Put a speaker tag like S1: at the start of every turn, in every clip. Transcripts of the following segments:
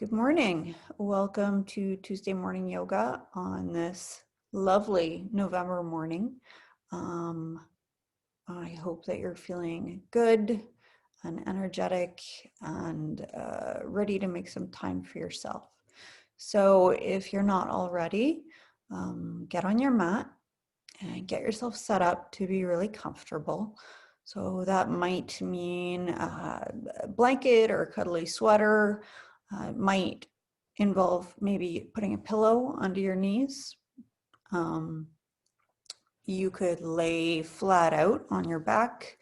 S1: Good morning. Welcome to Tuesday morning yoga on this lovely November morning. I hope that you're feeling good and energetic and ready to make some time for yourself. So if you're not already, get on your mat and get yourself set up to be really comfortable. So that might mean a blanket or a cuddly sweater. It might involve maybe putting a pillow under your knees. You could lay flat out on your back,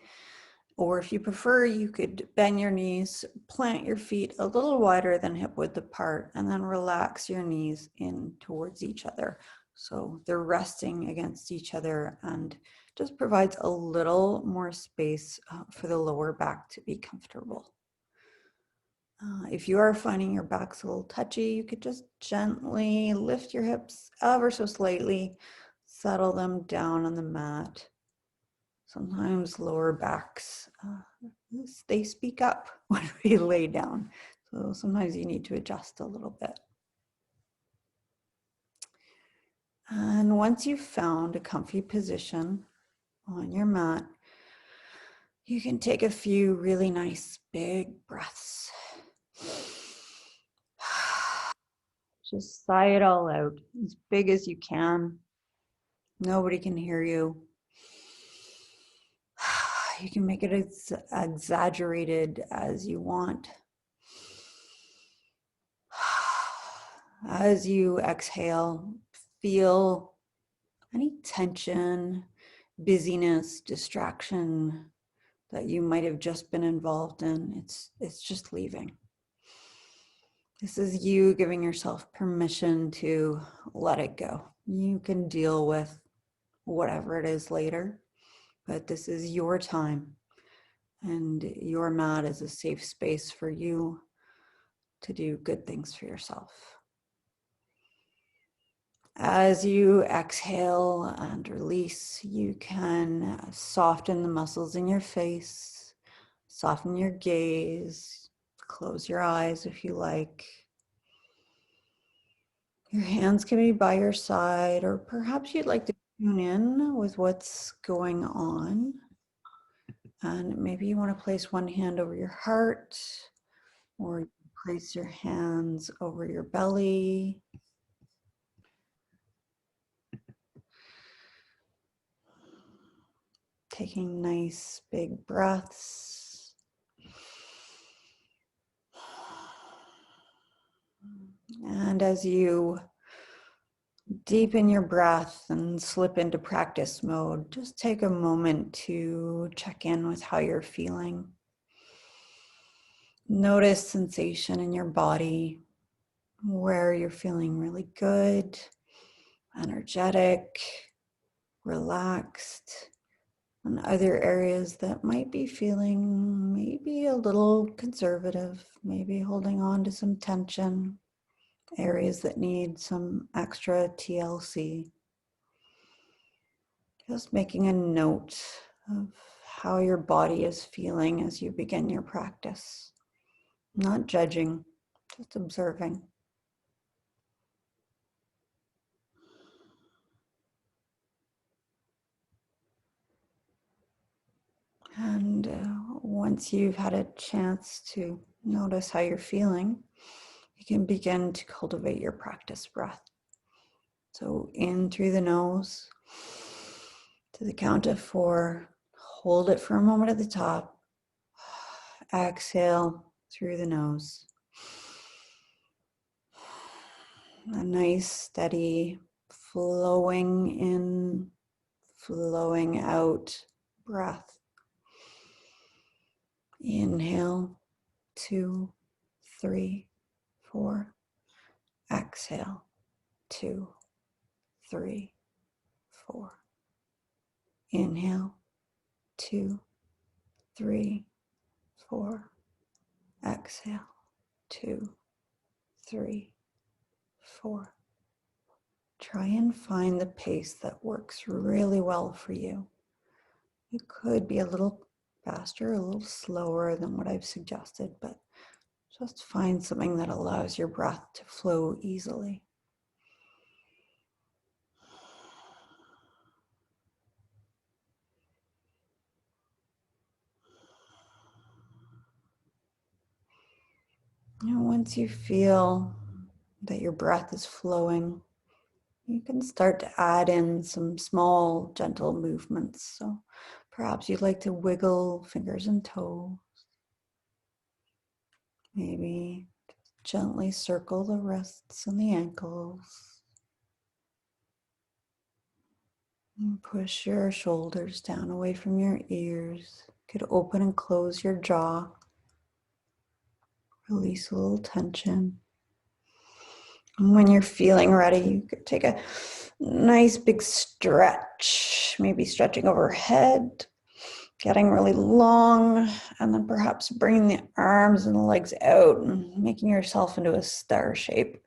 S1: or if you prefer, you could bend your knees, plant your feet a little wider than hip width apart, and then relax your knees in towards each other. So they're resting against each other and just provides a little more space for the lower back to be comfortable. If you are finding your back's a little touchy, you could just gently lift your hips ever so slightly, settle them down on the mat. Sometimes lower backs, they speak up when we lay down. So sometimes you need to adjust a little bit. And once you've found a comfy position on your mat, you can take a few really nice big breaths. Just sigh it all out as big as you can. Nobody can hear you. You can make it as exaggerated as you want. As you exhale, feel any tension, busyness, distraction that you might have just been involved in. It's just leaving. This is you giving yourself permission to let it go. You can deal with whatever it is later, but this is your time, and your mat is a safe space for you to do good things for yourself. As you exhale and release, you can soften the muscles in your face, soften your gaze, close your eyes if you like. Your hands can be by your side, or perhaps you'd like to tune in with what's going on. And maybe you want to place one hand over your heart, or place your hands over your belly. Taking nice big breaths. And as you deepen your breath and slip into practice mode, just take a moment to check in with how you're feeling. Notice sensation in your body, where you're feeling really good, energetic, relaxed, and other areas that might be feeling maybe a little conservative, maybe holding on to some tension, areas that need some extra TLC. Just making a note of how your body is feeling as you begin your practice. Not judging, just observing. And once you've had a chance to notice how you're feeling, you can begin to cultivate your practice breath. So in through the nose, to the count of 4, hold it for a moment at the top. Exhale through the nose. A nice, steady, flowing in, flowing out breath. Inhale, 2, 3, 4. Exhale, 2, 3, 4. Inhale, 2, 3, 4. Exhale, 2, 3, 4. Try and find the pace that works really well for you. It could be a little faster, a little slower than what I've suggested, but Just find something that allows your breath to flow easily. And once you feel that your breath is flowing, you can start to add in some small, gentle movements. So perhaps you'd like to wiggle fingers and toes. Maybe gently circle the wrists and the ankles. And push your shoulders down away from your ears. You could open and close your jaw. Release a little tension. And when you're feeling ready, you could take a nice big stretch, maybe stretching overhead, getting really long, and then perhaps bringing the arms and the legs out and making yourself into a star shape.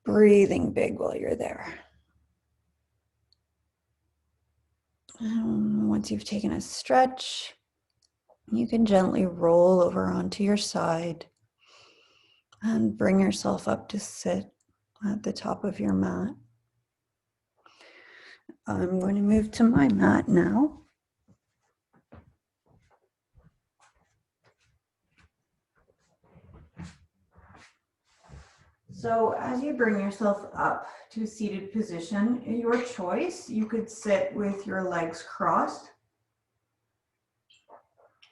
S1: Breathing big while you're there. And once you've taken a stretch, you can gently roll over onto your side and bring yourself up to sit at the top of your mat. I'm going to move to my mat now. So as you bring yourself up to a seated position, your choice, you could sit with your legs crossed,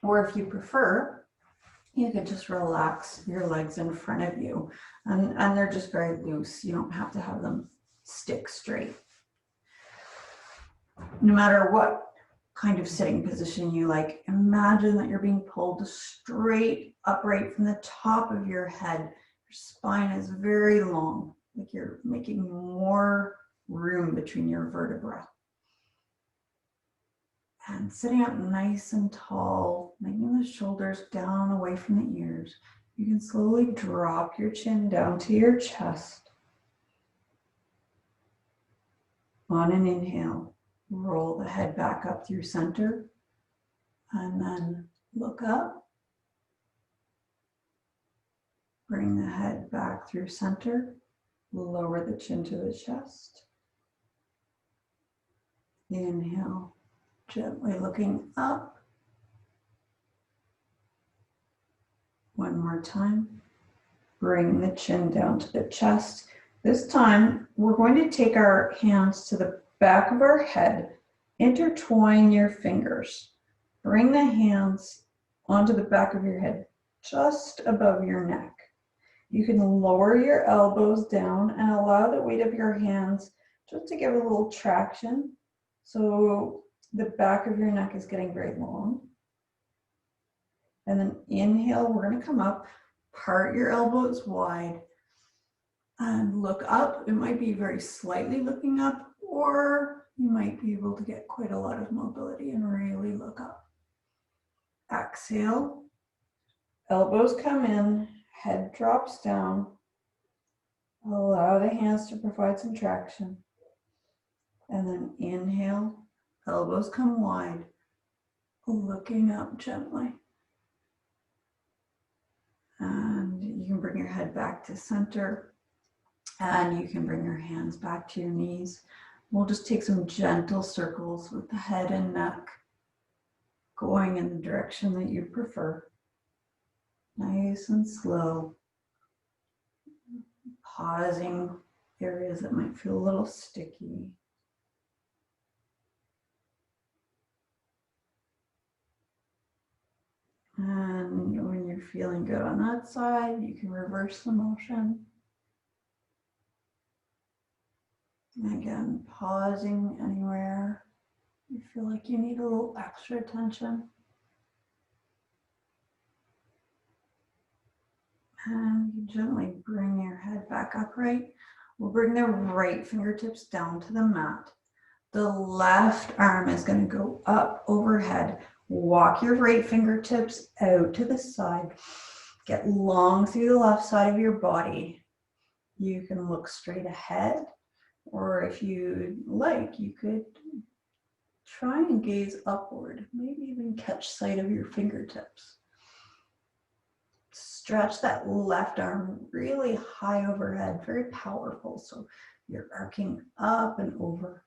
S1: or if you prefer, you could just relax your legs in front of you, and they're just very loose. You don't have to have them stick straight. No matter what kind of sitting position you like, imagine that you're being pulled straight upright from the top of your head. Your spine is very long, like you're making more room between your vertebrae. And sitting up nice and tall, making the shoulders down away from the ears. You can slowly drop your chin down to your chest. On an inhale, roll the head back up through center, and then look up. Bring the head back through center, lower the chin to the chest. Inhale, gently looking up. One more time. Bring the chin down to the chest. This time, we're going to take our hands to the back of our head, intertwine your fingers. Bring the hands onto the back of your head, just above your neck. You can lower your elbows down and allow the weight of your hands just to give a little traction. So the back of your neck is getting very long. And then inhale, we're going to come up, part your elbows wide, and look up. It might be very slightly looking up, or you might be able to get quite a lot of mobility and really look up. Exhale, elbows come in, head drops down. Allow the hands to provide some traction. And then inhale, elbows come wide, looking up gently. And you can bring your head back to center, and you can bring your hands back to your knees. We'll just take some gentle circles with the head and neck going in the direction that you prefer. Nice and slow. Pausing areas that might feel a little sticky. And when you're feeling good on that side, you can reverse the motion. And again, pausing anywhere you feel like you need a little extra attention. And you gently bring your head back upright. We'll bring the right fingertips down to the mat. The left arm is going to go up overhead. Walk your right fingertips out to the side. Get long through the left side of your body. You can look straight ahead, or if you like, you could try and gaze upward, maybe even catch sight of your fingertips. Stretch that left arm really high overhead, very powerful. So you're arcing up and over.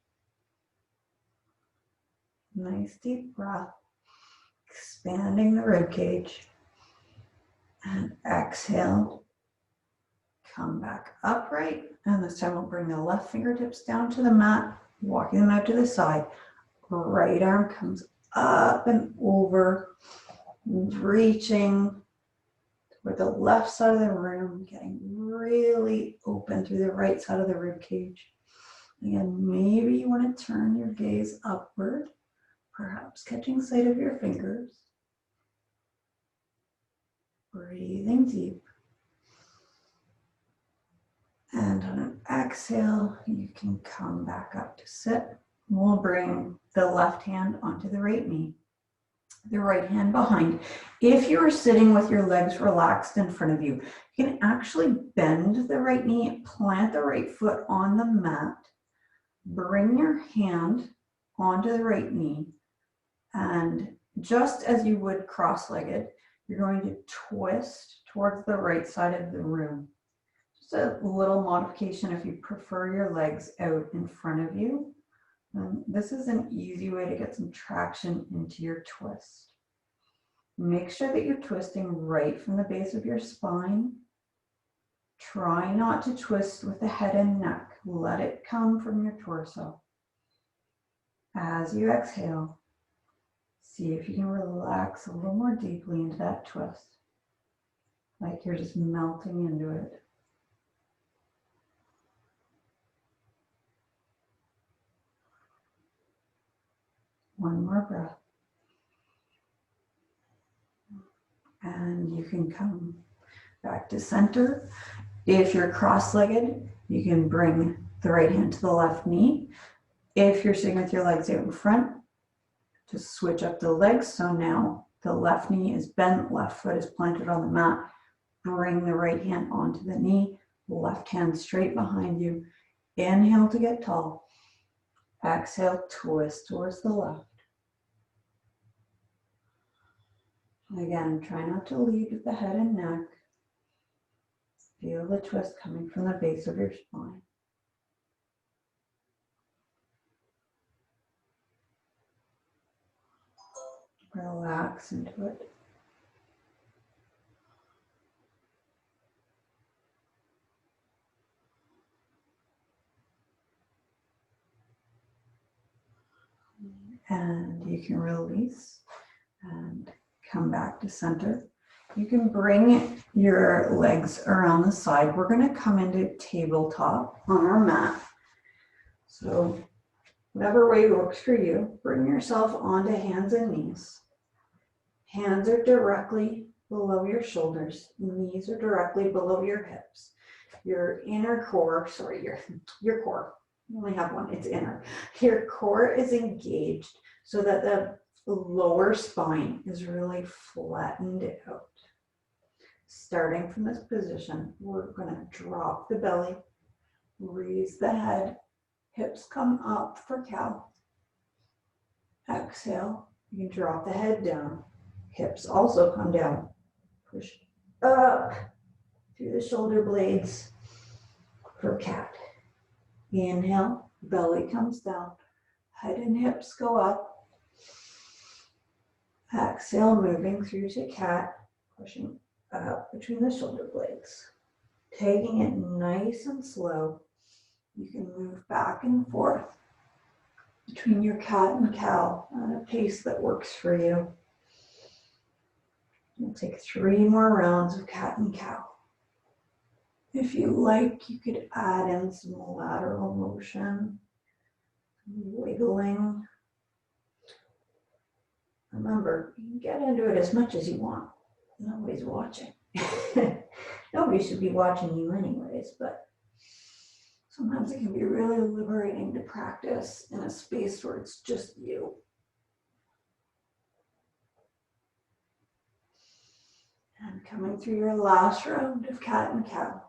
S1: Nice deep breath, expanding the rib cage. And exhale, come back upright. And this time we'll bring the left fingertips down to the mat, walking them out to the side. Right arm comes up and over, reaching toward the left side of the room, getting really open through the right side of the rib cage. Again, maybe you want to turn your gaze upward, perhaps catching sight of your fingers. Breathing deep. And on an exhale, you can come back up to sit. We'll bring the left hand onto the right knee, the right hand behind. If you are sitting with your legs relaxed in front of you, you can actually bend the right knee, plant the right foot on the mat, bring your hand onto the right knee, and just as you would cross-legged, you're going to twist towards the right side of the room. Just a little modification if you prefer your legs out in front of you. This is an easy way to get some traction into your twist. Make sure that you're twisting right from the base of your spine. Try not to twist with the head and neck. Let it come from your torso. As you exhale, see if you can relax a little more deeply into that twist, like you're just melting into it. One more breath. And you can come back to center. If you're cross-legged, you can bring the right hand to the left knee. If you're sitting with your legs out in front, just switch up the legs. So now the left knee is bent, left foot is planted on the mat. Bring the right hand onto the knee, left hand straight behind you. Inhale to get tall. Exhale, twist towards the left. Again, try not to lead with the head and neck. Feel the twist coming from the base of your spine. Relax into it. And you can release and come back to center. You can bring your legs around the side. We're going to come into tabletop on our mat. So whatever way works for you, bring yourself onto hands and knees. Hands are directly below your shoulders. Knees are directly below your hips. Your inner core, your core. You only have one, it's inner. Your core is engaged so that the lower spine is really flattened out. Starting from this position, we're going to drop the belly, raise the head, hips come up for cow. Exhale, you can drop the head down. Hips also come down. Push up through the shoulder blades for cat. Inhale, belly comes down, head and hips go up. Exhale, moving through to cat, pushing up between the shoulder blades. Taking it nice and slow, you can move back and forth between your cat and cow at a pace that works for you. We'll take 3 more rounds of cat and cow. If you like, you could add in some lateral motion, wiggling. Remember, you can get into it as much as you want. Nobody's watching. Nobody should be watching you anyways, but sometimes it can be really liberating to practice in a space where it's just you. And coming through your last round of cat and cow.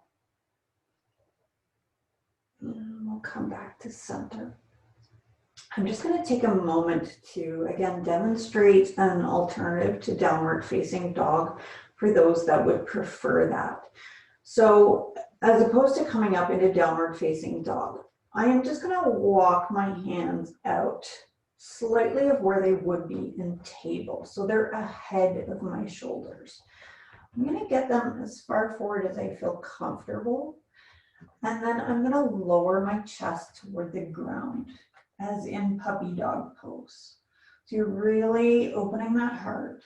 S1: And we'll come back to center. I'm just going to take a moment to, again, demonstrate an alternative to downward facing dog. for those that would prefer that. So as opposed to coming up into downward facing dog, I am just gonna walk my hands out slightly of where they would be in table. So they're ahead of my shoulders. I'm gonna get them as far forward as I feel comfortable. And then I'm gonna lower my chest toward the ground, as in puppy dog pose. So you're really opening that heart.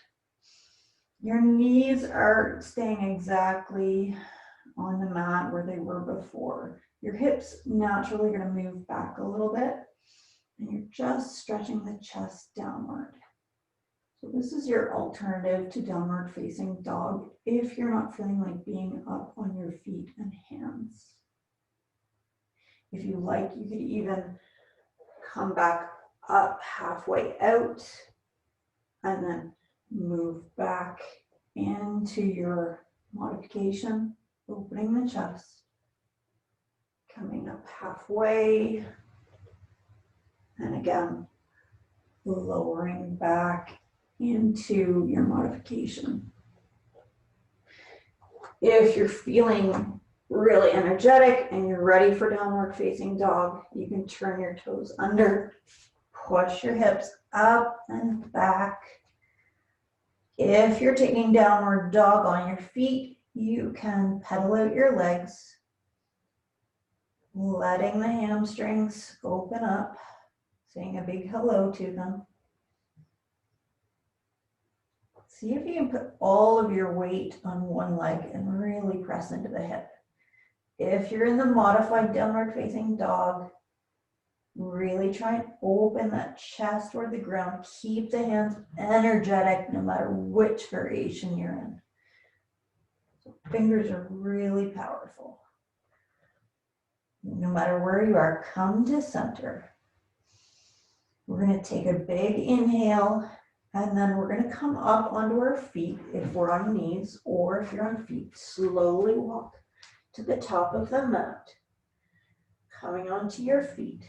S1: Your knees are staying exactly on the mat where they were before. Your hips naturally gonna move back a little bit, and you're just stretching the chest downward. So this is your alternative to downward facing dog if you're not feeling like being up on your feet and hands. If you like, you could even come back up halfway out and then move back into your modification, opening the chest, coming up halfway, and again, lowering back into your modification. If you're feeling really energetic and you're ready for downward facing dog, you can turn your toes under, push your hips up and back. If you're taking downward dog on your feet, you can pedal out your legs, letting the hamstrings open up, saying a big hello to them. See if you can put all of your weight on one leg and really press into the hip. If you're in the modified downward facing dog, really try and open that chest toward the ground. Keep the hands energetic no matter which variation you're in. So fingers are really powerful. No matter where you are, come to center. We're going to take a big inhale, and then we're going to come up onto our feet if we're on knees, or if you're on feet, slowly walk to the top of the mat, coming onto your feet.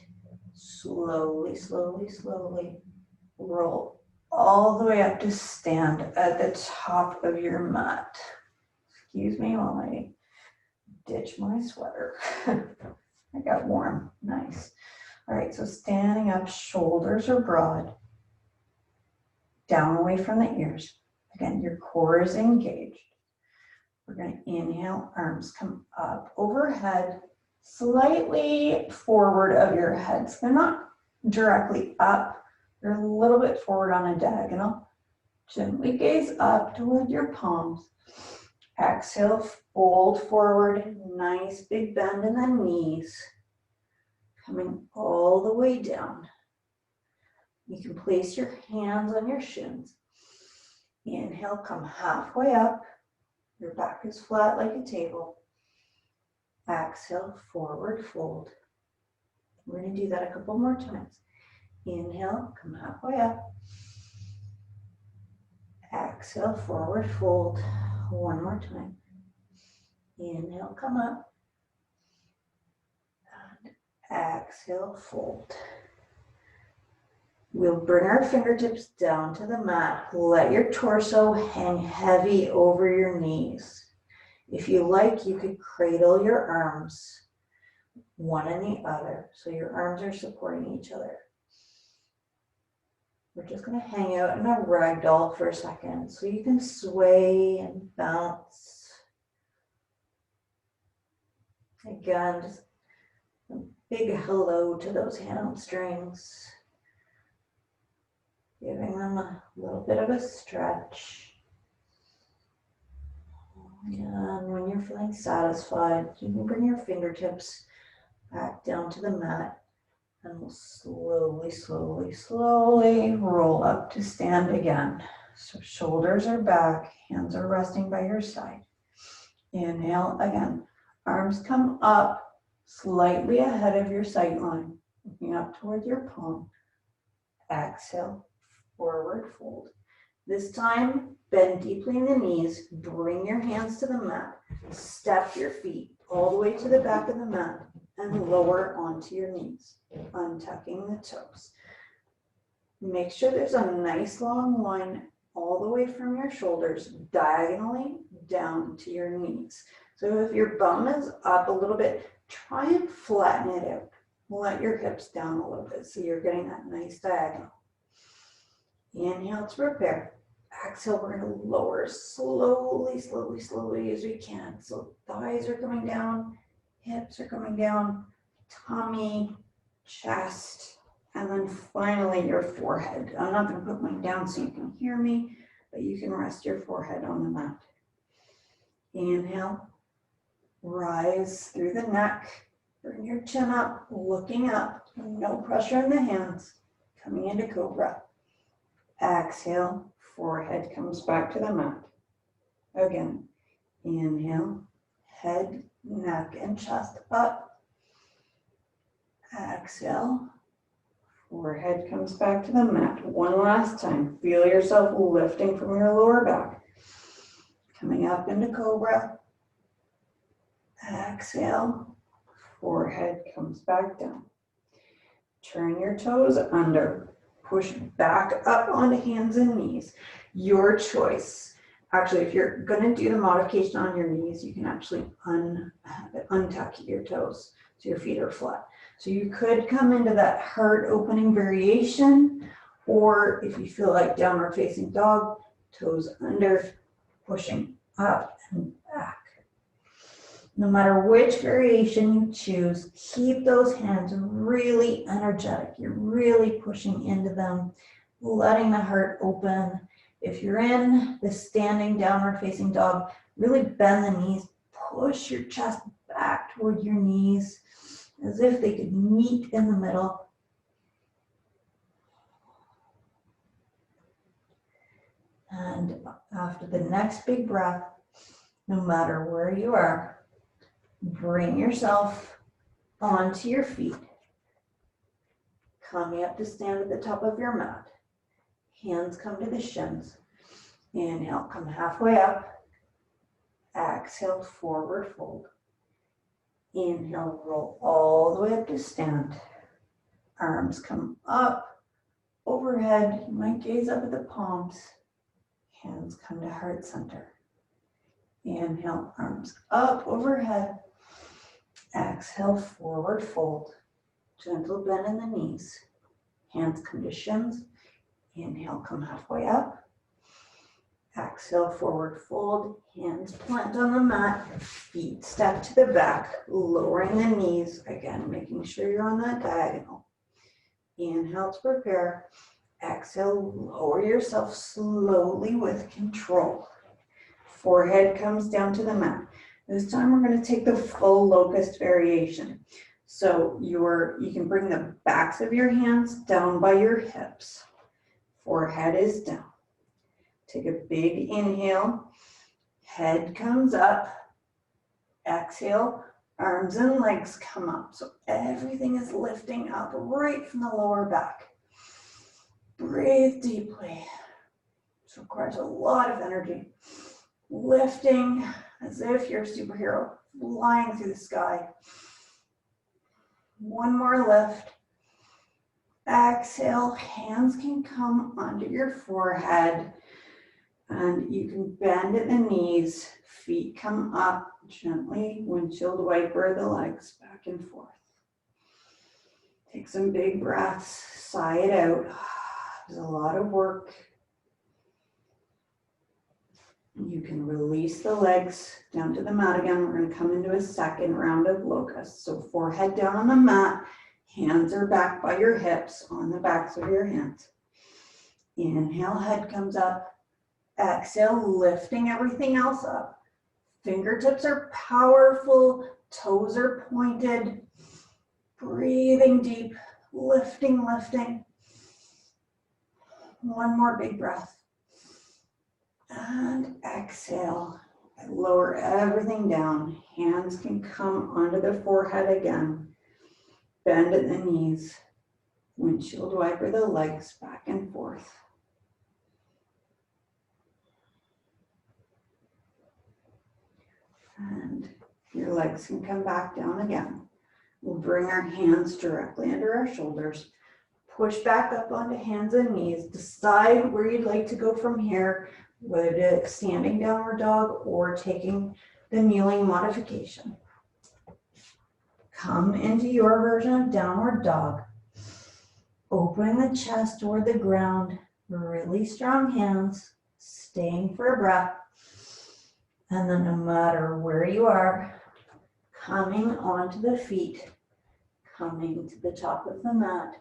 S1: Slowly, slowly, slowly roll all the way up to stand at the top of your mat. Excuse me while I ditch my sweater. I got warm. Nice. All right, so standing up, shoulders are broad, down away from the ears. Again, your core is engaged. We're going to inhale, arms come up overhead, slightly forward of your head. So they're not directly up, they're a little bit forward on a diagonal. Gently gaze up toward your palms. Exhale, fold forward, nice big bend in the knees. Coming all the way down. You can place your hands on your shins. Inhale, come halfway up. Your back is flat like a table. Exhale, forward fold. We're going to do that a couple more times. Inhale, come halfway up. Exhale, forward fold. One more time. Inhale, come up. And exhale, fold. We'll bring our fingertips down to the mat. Let your torso hang heavy over your knees. If you like, you could cradle your arms, one in the other, so your arms are supporting each other. We're just going to hang out in a ragdoll for a second, so you can sway and bounce. Again, just a big hello to those hamstrings. Giving them a little bit of a stretch. And when you're feeling satisfied, you can bring your fingertips back down to the mat, and we'll slowly, slowly, slowly roll up to stand again. So shoulders are back, hands are resting by your side. Inhale again. Arms come up slightly ahead of your sight line, looking up toward your palm. Exhale, forward fold. This time, bend deeply in the knees, bring your hands to the mat, step your feet all the way to the back of the mat, and lower onto your knees, untucking the toes. Make sure there's a nice long line all the way from your shoulders diagonally down to your knees. So if your bum is up a little bit, try and flatten it out. Let your hips down a little bit so you're getting that nice diagonal. Inhale to prepare. Exhale, we're going to lower slowly, slowly, slowly as we can. So thighs are coming down, hips are coming down, tummy, chest, and then finally your forehead. I'm not going to put mine down so you can hear me, but you can rest your forehead on the mat. Inhale, rise through the neck, bring your chin up, looking up, no pressure in the hands, coming into cobra. Exhale, forehead comes back to the mat. Again, inhale, head, neck, and chest up. Exhale, forehead comes back to the mat. One last time, feel yourself lifting from your lower back. Coming up into cobra. Exhale, forehead comes back down. Turn your toes under. Push back up onto hands and knees. Your choice. Actually, if you're going to do the modification on your knees, you can actually untuck your toes so your feet are flat. So you could come into that heart opening variation, or if you feel like downward facing dog, toes under, pushing up and back. No matter which variation you choose, keep those hands really energetic. You're really pushing into them, letting the heart open. If you're in the standing downward facing dog, really bend the knees, push your chest back toward your knees as if they could meet in the middle. And after the next big breath, no matter where you are, bring yourself onto your feet, coming up to stand at the top of your mat. Hands come to the shins. Inhale, come halfway up. Exhale, forward fold. Inhale, roll all the way up to stand. Arms come up, overhead. You might gaze up at the palms. Hands come to heart center. Inhale, arms up, overhead. Exhale, forward fold. Gentle bend in the knees. Hands come to shins. Inhale, come halfway up. Exhale, forward fold. Hands plant on the mat. Feet step to the back, lowering the knees. Again, making sure you're on that diagonal. Inhale to prepare. Exhale, lower yourself slowly with control. Forehead comes down to the mat. This time we're going to take the full locust variation. So you can bring the backs of your hands down by your hips. Forehead is down. Take a big inhale. Head comes up. Exhale, arms and legs come up. So everything is lifting up right from the lower back. Breathe deeply. This requires a lot of energy. Lifting as if you're a superhero, flying through the sky. One more lift. Exhale, hands can come under your forehead and you can bend at the knees. Feet come up gently, windshield wiper the legs back and forth. Take some big breaths, sigh it out. There's a lot of work. You can release the legs down to the mat again. We're going to come into a second round of locust. So forehead down on the mat, hands are back by your hips on the backs of your hands. Inhale, head comes up. Exhale, lifting everything else up. Fingertips are powerful, toes are pointed. Breathing deep, lifting, lifting. One more big breath. And exhale, lower everything down. Hands can come onto the forehead again. Bend at the knees. Windshield wiper the legs back and forth. And your legs can come back down again. We'll bring our hands directly under our shoulders. Push back up onto hands and knees. Decide where you'd like to go from here, whether it's standing downward dog or taking the kneeling modification. Come into your version of downward dog. Open the chest toward the ground. Really strong hands. Staying for a breath. And then no matter where you are, coming onto the feet, coming to the top of the mat,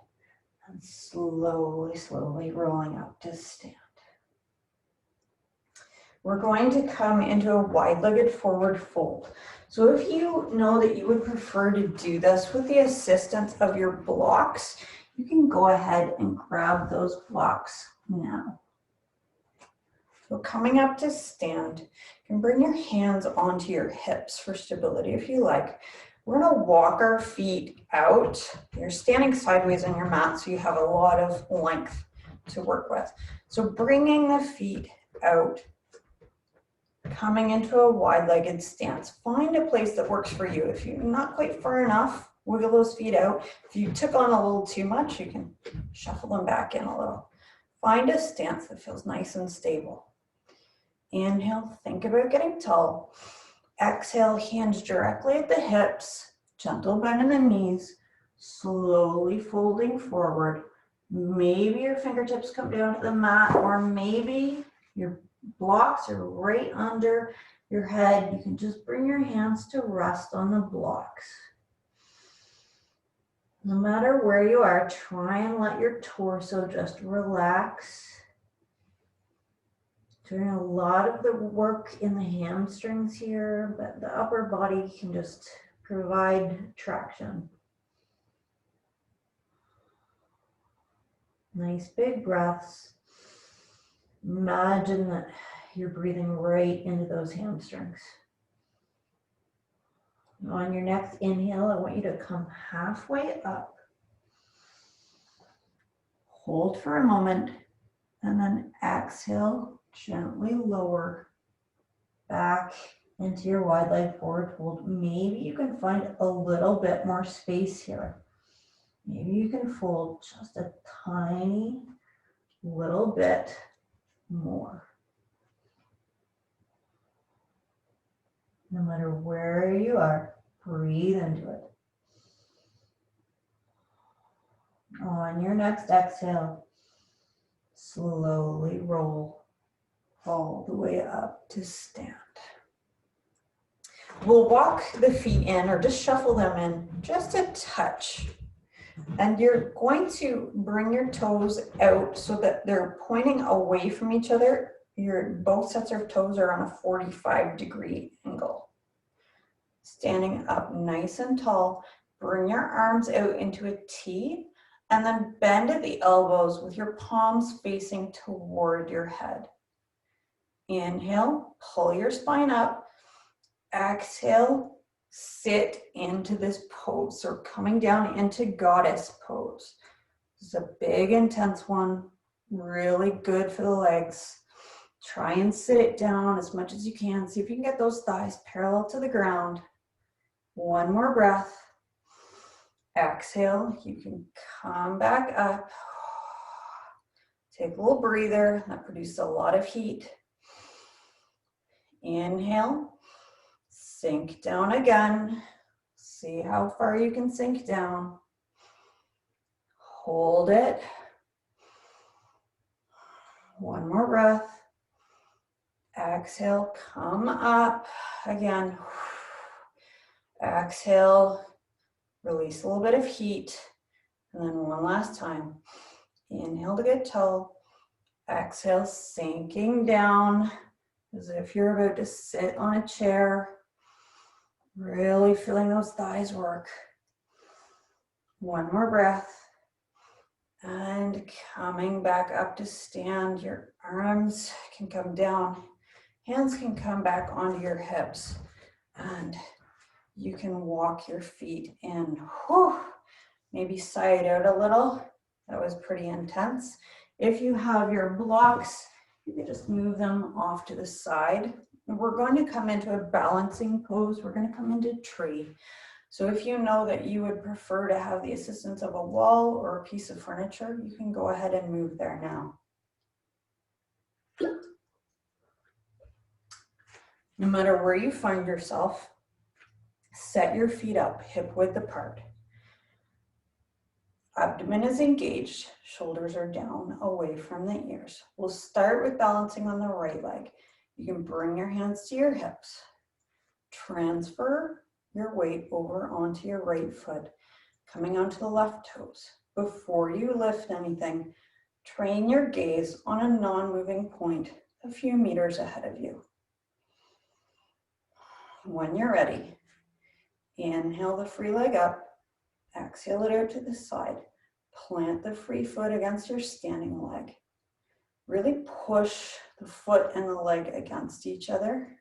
S1: and slowly, slowly rolling up to stand. We're going to come into a wide-legged forward fold. So if you know that you would prefer to do this with the assistance of your blocks, you can go ahead and grab those blocks now. So coming up to stand, you can bring your hands onto your hips for stability if you like. We're going to walk our feet out. You're standing sideways on your mat, so you have a lot of length to work with. So bringing the feet out, coming into a wide-legged stance. Find a place that works for you. If you're not quite far enough, wiggle those feet out. If you took on a little too much, you can shuffle them back in a little. Find a stance that feels nice and stable. Inhale, think about getting tall. Exhale, hands directly at the hips, gentle bend in the knees, slowly folding forward. Maybe your fingertips come down to the mat, or maybe your blocks are right under your head. You can just bring your hands to rest on the blocks. No matter where you are, try and let your torso just relax. Doing a lot of the work in the hamstrings here, but the upper body can just provide traction. Nice big breaths. Imagine that you're breathing right into those hamstrings. On your next inhale, I want you to come halfway up. Hold for a moment, and then exhale. Gently lower back into your wide leg forward fold. Maybe you can find a little bit more space here. Maybe you can fold just a tiny little bit more. No matter where you are, breathe into it. On your next exhale, slowly roll all the way up to stand. We'll walk the feet in, or just shuffle them in just a touch. And you're going to bring your toes out so that they're pointing away from each other. Both sets of toes are on a 45-degree angle. Standing up nice and tall, bring your arms out into a T, and then bend at the elbows with your palms facing toward your head. Inhale, pull your spine up. Exhale, sit into this pose. So coming down into goddess pose. This is a big, intense one. Really good for the legs. Try and sit it down as much as you can. See if you can get those thighs parallel to the ground. One more breath. Exhale, you can come back up. Take a little breather. That produces a lot of heat. Inhale, sink down again. See how far you can sink down. Hold it. One more breath. Exhale, come up again. Exhale, release a little bit of heat. And then one last time. Inhale to get tall. Exhale, sinking down as if you're about to sit on a chair. Really feeling those thighs work. One more breath. And coming back up to stand. Your arms can come down. Hands can come back onto your hips. And you can walk your feet in. Whew. Maybe side out a little. That was pretty intense. If you have your blocks, you can just move them off to the side. And we're going to come into a balancing pose. We're going to come into tree. So if you know that you would prefer to have the assistance of a wall or a piece of furniture, you can go ahead and move there now. No matter where you find yourself, set your feet up hip width apart. Abdomen is engaged, shoulders are down, away from the ears. We'll start with balancing on the right leg. You can bring your hands to your hips. Transfer your weight over onto your right foot, coming onto the left toes. Before you lift anything, train your gaze on a non-moving point a few meters ahead of you. When you're ready, inhale the free leg up, exhale it out to the side. Plant the free foot against your standing leg. Really push the foot and the leg against each other.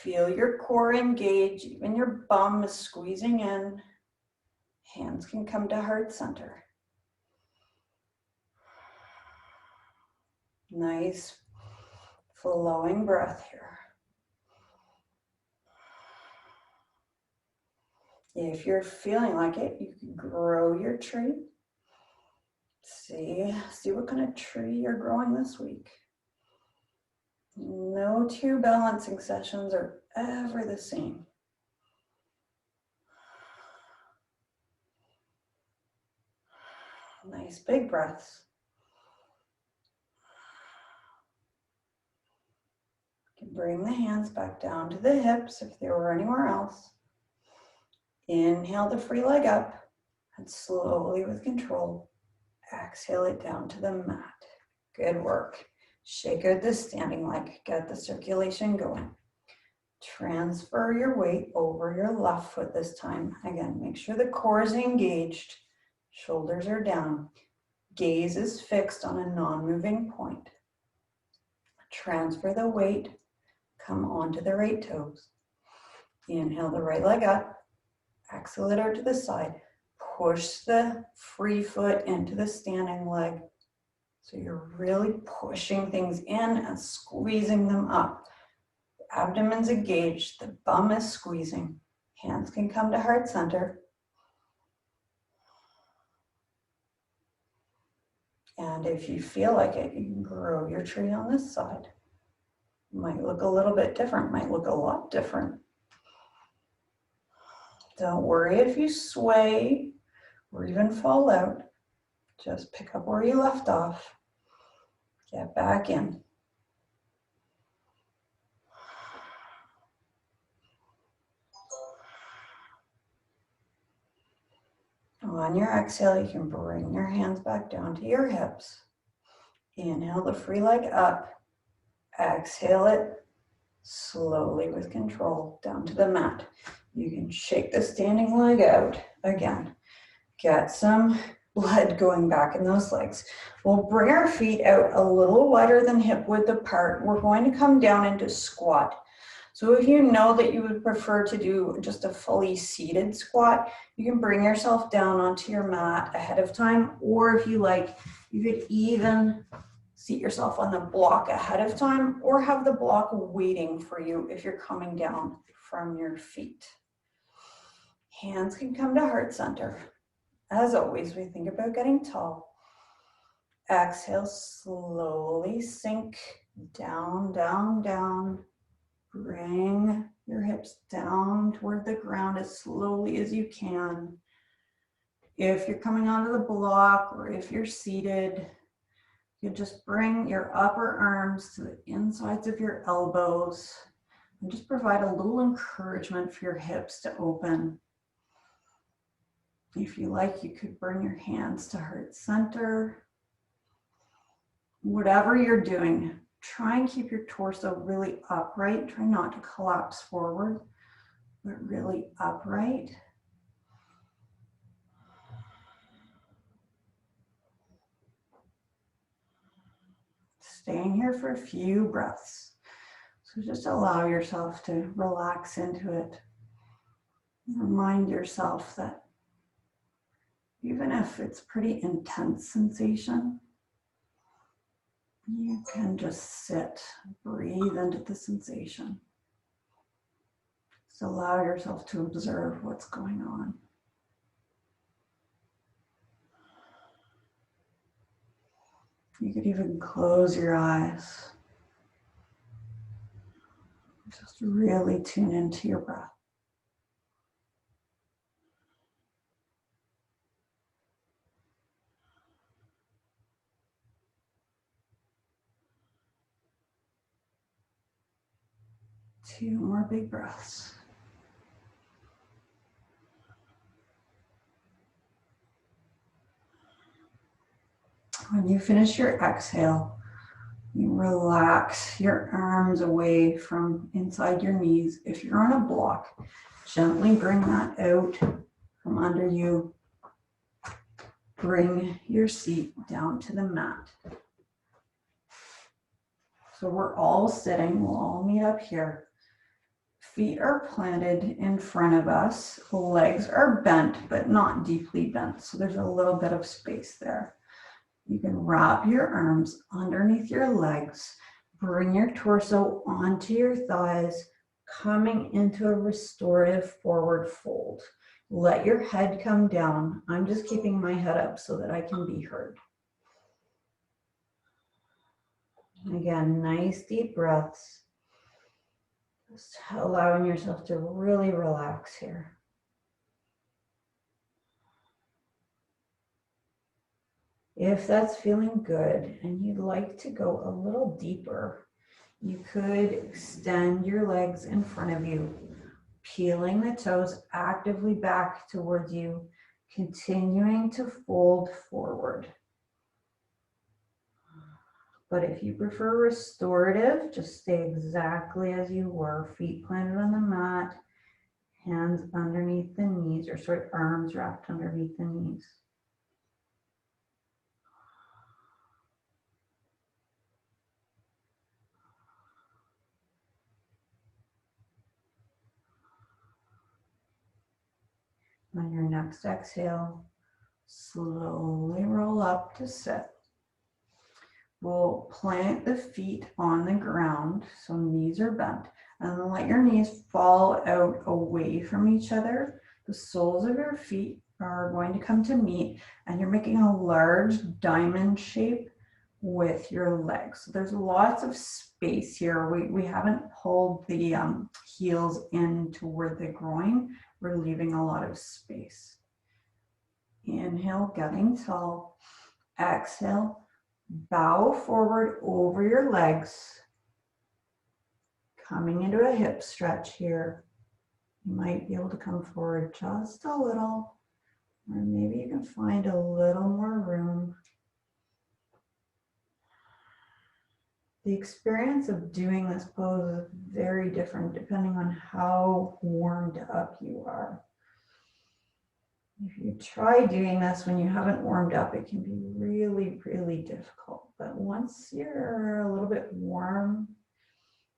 S1: Feel your core engage, even your bum is squeezing in. Hands can come to heart center. Nice flowing breath here. If you're feeling like it, you can grow your tree. See what kind of tree you're growing this week. No two balancing sessions are ever the same. Nice big breaths. You can bring the hands back down to the hips if they were anywhere else. Inhale the free leg up and slowly with control, exhale it down to the mat. Good work. Shake out the standing leg, get the circulation going. Transfer your weight over your left foot this time. Again, make sure the core is engaged, shoulders are down, gaze is fixed on a non-moving point. Transfer the weight, come onto the right toes. Inhale the right leg up, exhale it out to the side. Push the free foot into the standing leg. So you're really pushing things in and squeezing them up. The abdomen's engaged, the bum is squeezing. Hands can come to heart center. And if you feel like it, you can grow your tree on this side. It might look a little bit different, might look a lot different. Don't worry if you sway or even fall out. Just pick up where you left off. Get back in. On your exhale, you can bring your hands back down to your hips. Inhale the free leg up. Exhale it slowly with control down to the mat. You can shake the standing leg out again. Get some blood going back in those legs. We'll bring our feet out a little wider than hip width apart. We're going to come down into squat. So if you know that you would prefer to do just a fully seated squat, you can bring yourself down onto your mat ahead of time, or if you like, you could even seat yourself on the block ahead of time, or have the block waiting for you if you're coming down from your feet. Hands can come to heart center. As always, we think about getting tall. Exhale, slowly sink down, down, down. Bring your hips down toward the ground as slowly as you can. If you're coming onto the block or if you're seated, you just bring your upper arms to the insides of your elbows and just provide a little encouragement for your hips to open. If you like, you could bring your hands to heart center. Whatever you're doing, try and keep your torso really upright. Try not to collapse forward, but really upright. Staying here for a few breaths. So just allow yourself to relax into it. Remind yourself that even if it's pretty intense sensation, you can just sit, breathe into the sensation. Just allow yourself to observe what's going on. You could even close your eyes. Just really tune into your breath. Two more big breaths. When you finish your exhale, you relax your arms away from inside your knees. If you're on a block, gently bring that out from under you. Bring your seat down to the mat. So we're all sitting, we'll all meet up here. Feet are planted in front of us. Legs are bent, but not deeply bent. So there's a little bit of space there. You can wrap your arms underneath your legs. Bring your torso onto your thighs, coming into a restorative forward fold. Let your head come down. I'm just keeping my head up so that I can be heard. Again, nice deep breaths. Just allowing yourself to really relax here. If that's feeling good and you'd like to go a little deeper, you could extend your legs in front of you, peeling the toes actively back towards you, continuing to fold forward. But if you prefer restorative, just stay exactly as you were, feet planted on the mat, hands underneath the knees, or sorry, arms wrapped underneath the knees. On your next exhale, slowly roll up to sit. We'll plant the feet on the ground, so knees are bent, and then let your knees fall out away from each other. The soles of your feet are going to come to meet, and you're making a large diamond shape with your legs. So there's lots of space here. We haven't pulled the heels in toward the groin. We're leaving a lot of space. Inhale, getting tall. Exhale, bow forward over your legs. Coming into a hip stretch here. You might be able to come forward just a little, or maybe you can find a little more room. The experience of doing this pose is very different depending on how warmed up you are. If you try doing this when you haven't warmed up, it can be really, really difficult. But once you're a little bit warm,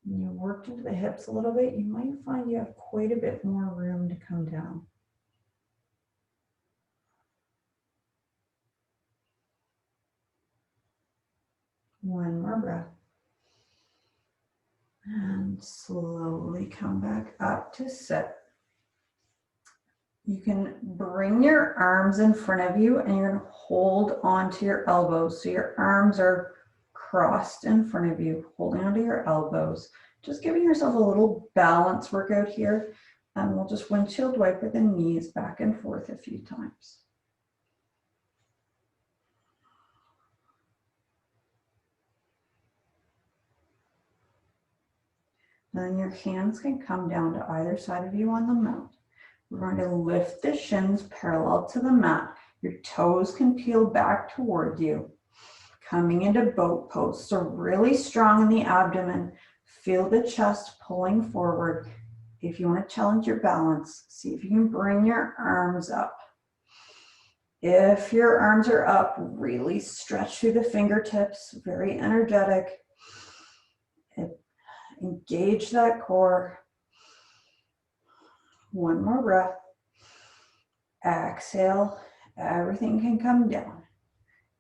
S1: and you worked into the hips a little bit, you might find you have quite a bit more room to come down. One more breath. And slowly come back up to sit. You can bring your arms in front of you and you're going to hold onto your elbows. So your arms are crossed in front of you, holding onto your elbows. Just giving yourself a little balance workout here. And we'll just windshield wiper the knees back and forth a few times. Then your hands can come down to either side of you on the mat. We're going to lift the shins parallel to the mat. Your toes can peel back toward you. Coming into boat pose. So really strong in the abdomen. Feel the chest pulling forward. If you want to challenge your balance, see if you can bring your arms up. If your arms are up, really stretch through the fingertips. Very energetic. Engage that core. One more breath. Exhale. Everything can come down.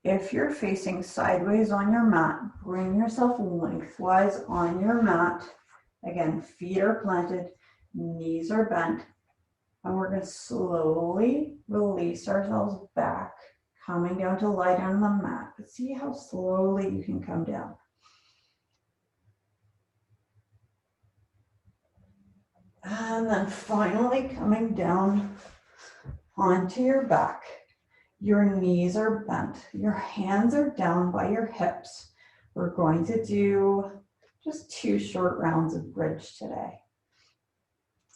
S1: If you're facing sideways on your mat, bring yourself lengthwise on your mat. Again, feet are planted. Knees are bent. And we're going to slowly release ourselves back, coming down to lie down on the mat. But see how slowly you can come down. And then finally coming down onto your back. Your knees are bent. Your hands are down by your hips. We're going to do just 2 short rounds of bridge today.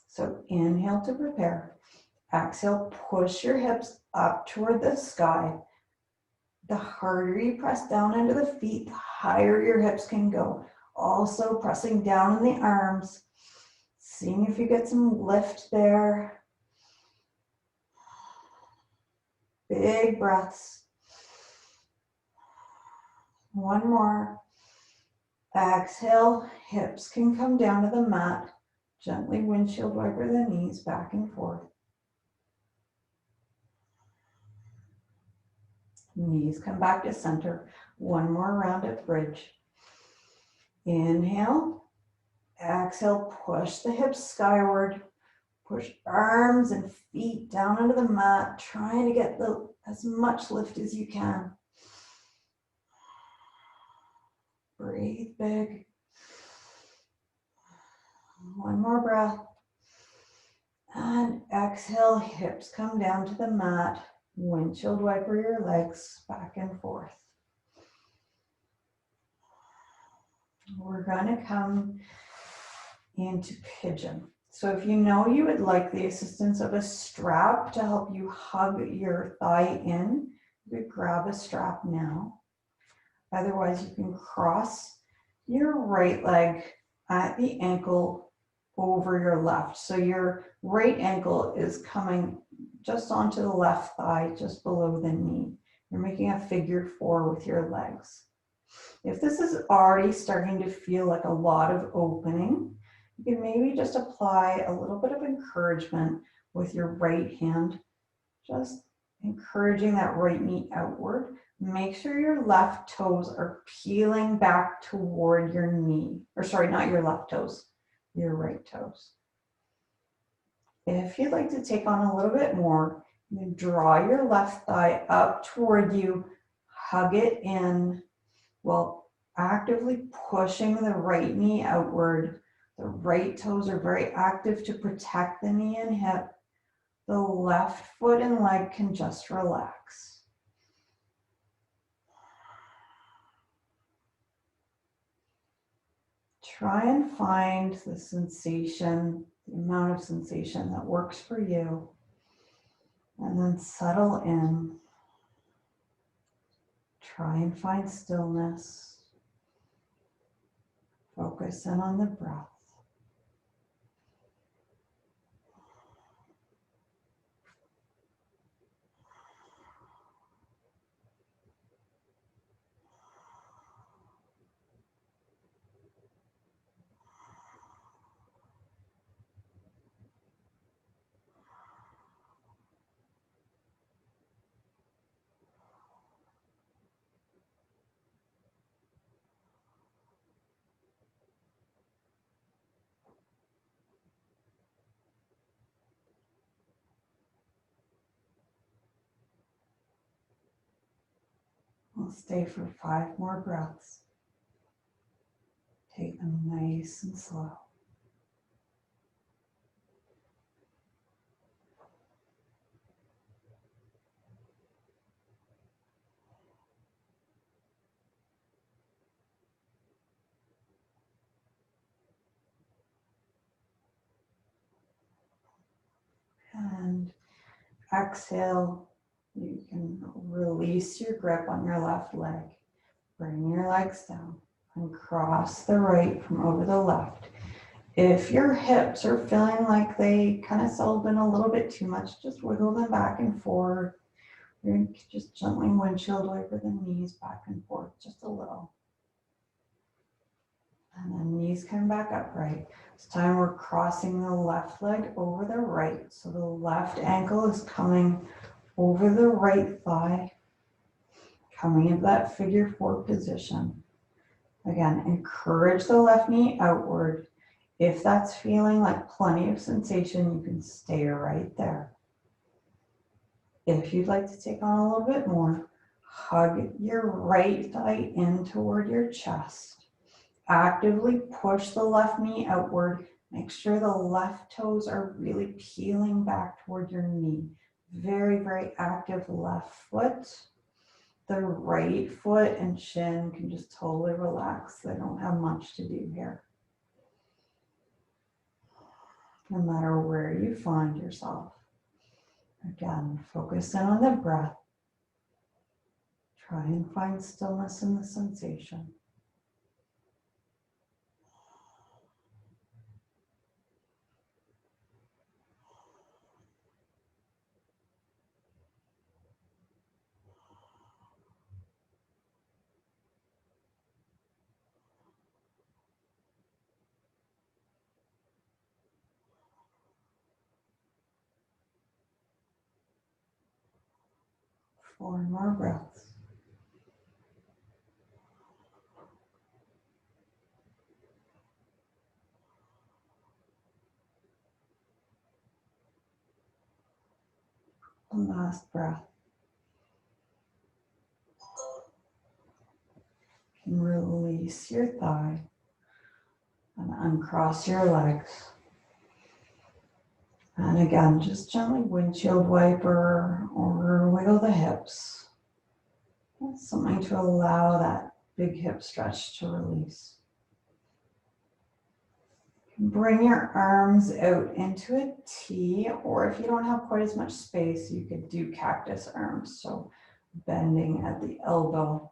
S1: So inhale to prepare. Exhale, push your hips up toward the sky. The harder you press down into the feet, the higher your hips can go. Also pressing down in the arms, seeing if you get some lift there. Big breaths. One more. Exhale, hips can come down to the mat. Gently windshield wiper the knees back and forth. Knees come back to center. One more round of bridge. Inhale. Exhale, push the hips skyward. Push arms and feet down onto the mat, trying to get as much lift as you can. Breathe big. One more breath. And exhale, hips come down to the mat. Windshield wiper your legs back and forth. We're going to come into pigeon. So if you know you would like the assistance of a strap to help you hug your thigh in, you could grab a strap now. Otherwise, you can cross your right leg at the ankle over your left. So your right ankle is coming just onto the left thigh, just below the knee. You're making a figure 4 with your legs. If this is already starting to feel like a lot of opening, you can maybe just apply a little bit of encouragement with your right hand, just encouraging that right knee outward. Make sure your left toes are peeling back toward your knee, or sorry, not your left toes, your right toes. If you'd like to take on a little bit more, you can draw your left thigh up toward you, hug it in, while actively pushing the right knee outward. The right toes are very active to protect the knee and hip. The left foot and leg can just relax. Try and find the sensation, the amount of sensation that works for you, and then settle in. Try and find stillness. Focus in on the breath. We'll stay for 5 more breaths. Take them nice and slow. And exhale, you can release your grip on your left leg. Bring your legs down and cross the right from over the left. If your hips are feeling like they kind of settled in a little bit too much, just wiggle them back and forth. You're going to just gently windshield wiper the knees back and forth just a little. And then knees come back upright. This time we're crossing the left leg over the right. So the left ankle is coming over the right thigh, coming into that figure 4 position. Again, encourage the left knee outward. If that's feeling like plenty of sensation, you can stay right there. If you'd like to take on a little bit more, hug your right thigh in toward your chest. Actively push the left knee outward. Make sure the left toes are really peeling back toward your knee. Very, very active left foot. The right foot and shin can just totally relax. They don't have much to do here. No matter where you find yourself. Again, focus in on the breath. Try and find stillness in the sensation. Four more breaths. The last breath. And release your thigh and uncross your legs. And again, just gently windshield wiper or wiggle the hips. That's something to allow that big hip stretch to release. Bring your arms out into a T, or if you don't have quite as much space, you could do cactus arms. So bending at the elbow.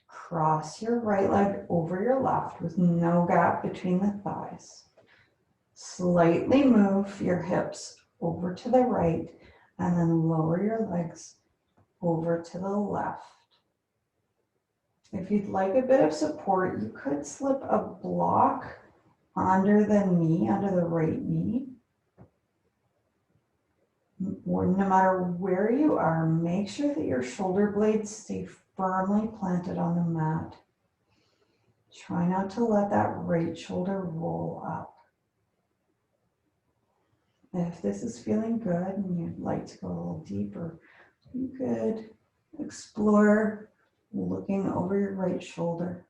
S1: Cross your right leg over your left with no gap between the thighs. Slightly move your hips over to the right and then lower your legs over to the left. If you'd like a bit of support, you could slip a block under the knee, under the right knee. Or no matter where you are, make sure that your shoulder blades stay firmly planted on the mat. Try not to let that right shoulder roll up. If this is feeling good and you'd like to go a little deeper, you could explore looking over your right shoulder.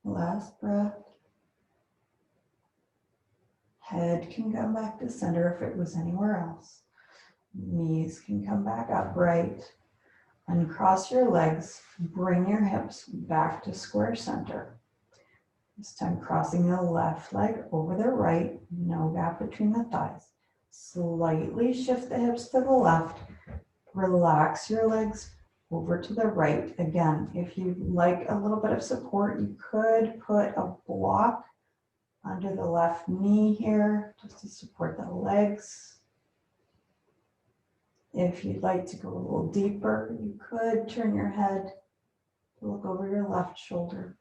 S1: Last breath. Head can come back to center if it was anywhere else. Knees can come back upright. Uncross your legs. Bring your hips back to square center. This time crossing the left leg over the right. No gap between the thighs. Slightly shift the hips to the left. Relax your legs over to the right. Again, if you'd like a little bit of support, you could put a block under the left knee here just to support the legs. If you'd like to go a little deeper, you could turn your head to look over your left shoulder.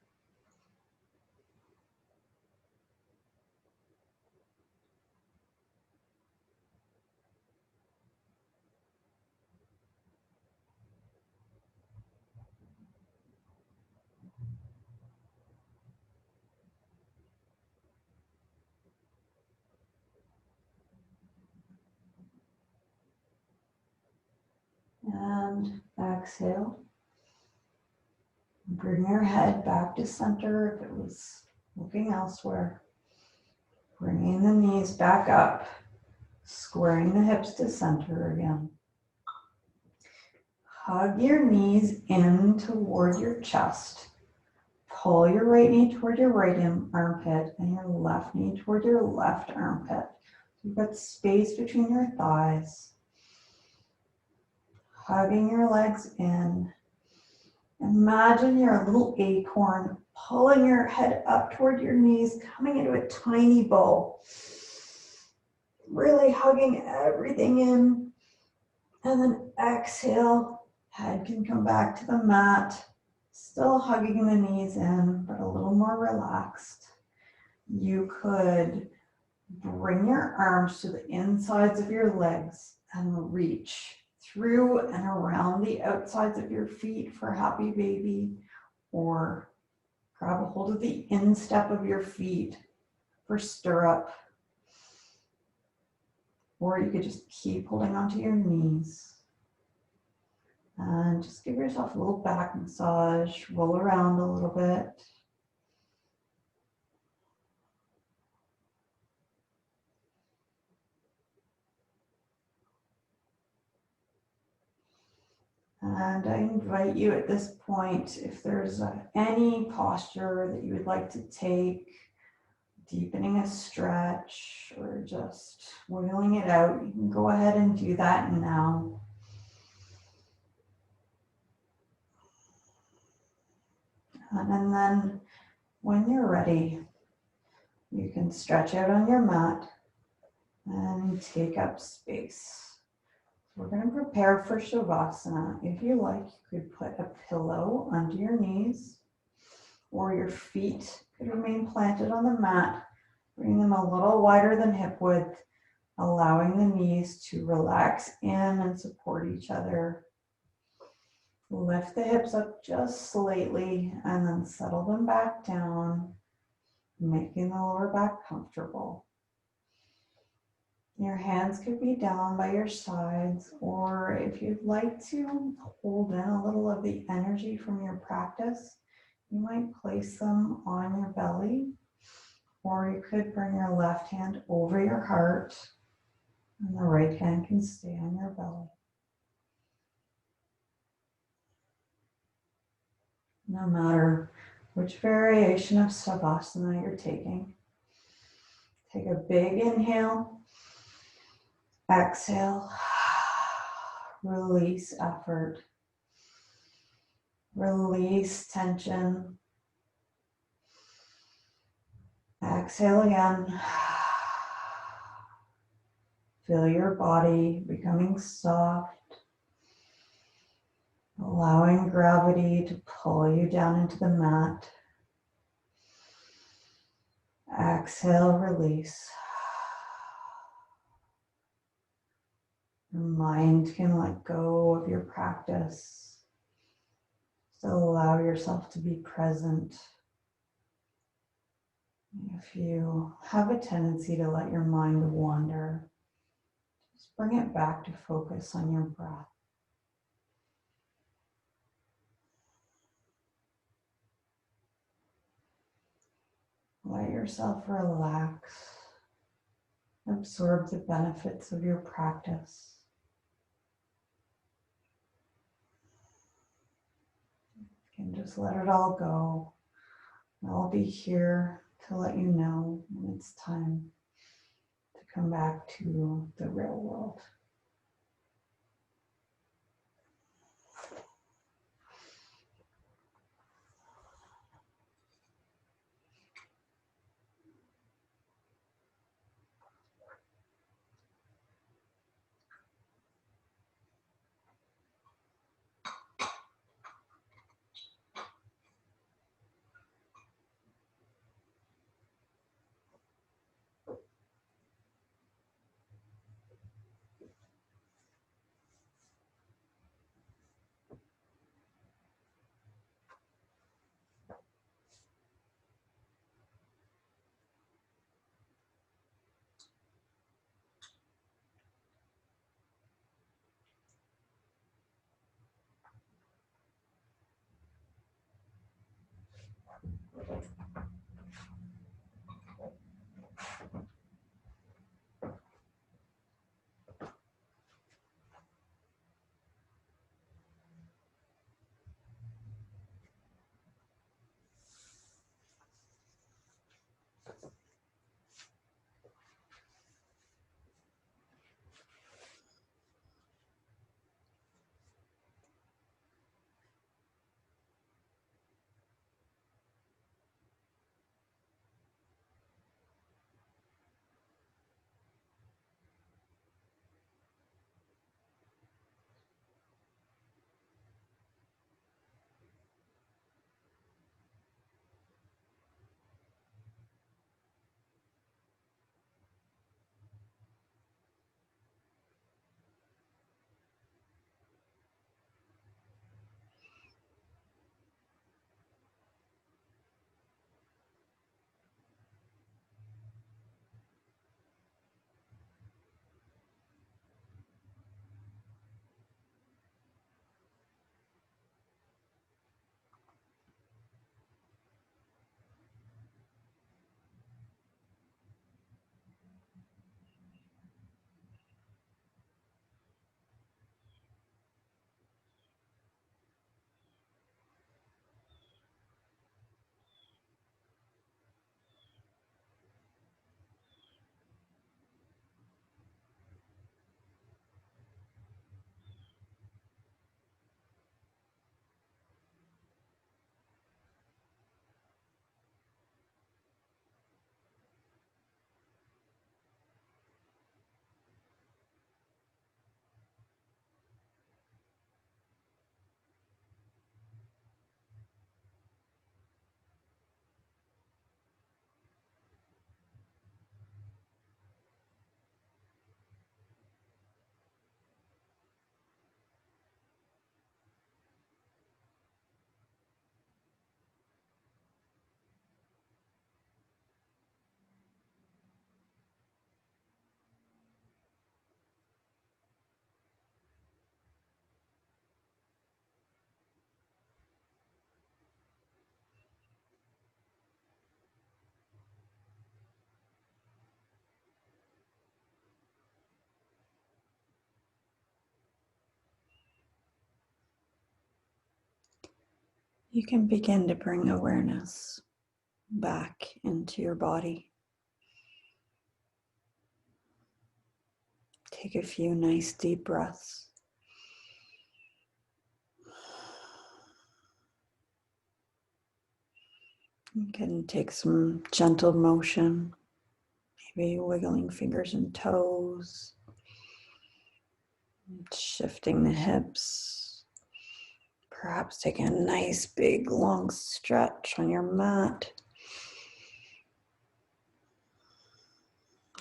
S1: And exhale. Bring your head back to center if it was looking elsewhere. Bringing the knees back up. Squaring the hips to center again. Hug your knees in toward your chest. Pull your right knee toward your right armpit and your left knee toward your left armpit. You've got space between your thighs. Hugging your legs in. Imagine you're a little acorn, pulling your head up toward your knees, coming into a tiny bowl. Really hugging everything in. And then exhale, head can come back to the mat. Still hugging the knees in, but a little more relaxed. You could bring your arms to the insides of your legs and reach through and around the outsides of your feet for happy baby, or grab a hold of the instep of your feet for stirrup, or you could just keep holding onto your knees. And just give yourself a little back massage, roll around a little bit. And I invite you at this point, if there's any posture that you would like to take, deepening a stretch or just wiggling it out, you can go ahead and do that now. And then when you're ready, you can stretch out on your mat and take up space. We're going to prepare for Shavasana. If you like, you could put a pillow under your knees, or your feet could remain planted on the mat. Bring them a little wider than hip width, allowing the knees to relax in and support each other. Lift the hips up just slightly and then settle them back down, making the lower back comfortable. Your hands could be down by your sides, or if you'd like to hold in a little of the energy from your practice, you might place them on your belly, or you could bring your left hand over your heart and the right hand can stay on your belly. No matter which variation of Savasana you're taking, take a big inhale, exhale, release effort, release tension. Exhale again. Feel your body becoming soft, allowing gravity to pull you down into the mat. Exhale, release. Your mind can let go of your practice. So allow yourself to be present. If you have a tendency to let your mind wander, just bring it back to focus on your breath. Let yourself relax. Absorb the benefits of your practice. You can just let it all go. I'll be here to let you know when it's time to come back to the real world. You can begin to bring awareness back into your body. Take a few nice deep breaths. You can take some gentle motion, maybe wiggling fingers and toes, shifting the hips, perhaps taking a nice big long stretch on your mat.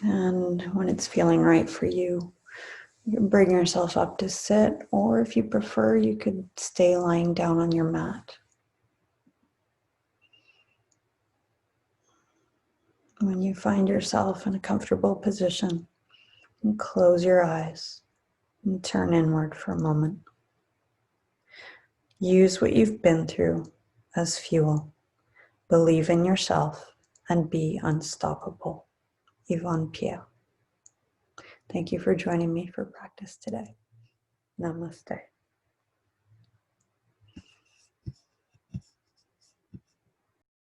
S1: And when it's feeling right for you, you can bring yourself up to sit, or if you prefer, you could stay lying down on your mat. When you find yourself in a comfortable position, you close your eyes and turn inward for a moment. Use what you've been through as fuel. Believe in yourself and be unstoppable. Yvonne Pierre. Thank you for joining me for practice today. Namaste.